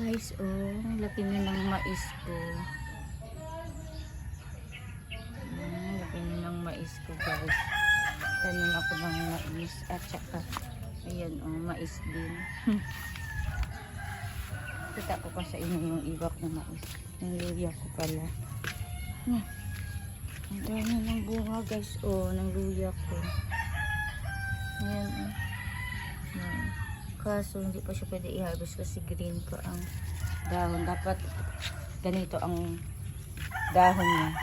Guys, oh, ang laki na ng mais ko. Laki na ng mais ko, guys. Tanim ako ng mais at saka, ayan, oh, mais din. Kita ko pa sa inyo yung iba kong mais. Yung luya ko pala. Ang dami ng bunga, guys, oh, ng luya ko. Ayan, oh. Ayan. Kaso hindi pa siya pwede i-harvest kasi green pa ang dahon. Dapat ganito ang dahon niya.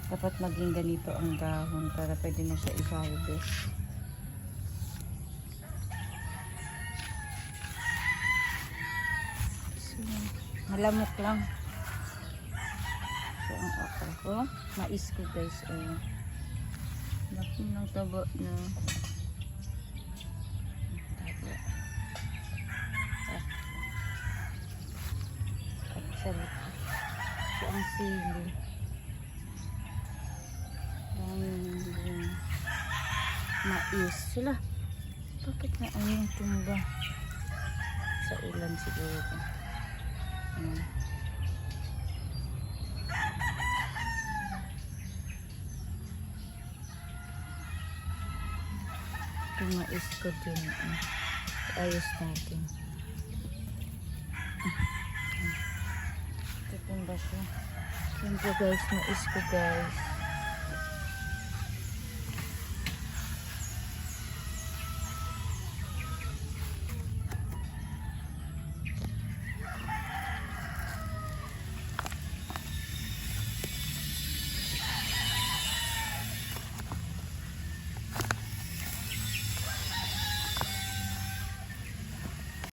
Dapat maging ganito ang dahon para pwede na siya i-harvest. So, malamok lang. So, ang okra ko. Mais ko, guys. Laki ng taba na. So, ang sili. Mais. Sila. Bakit na ano yung tumba? Sa ulan siguro. Yung mais ko din. Ayos natin. Tumba siya. Yun po guys, mais ko guys.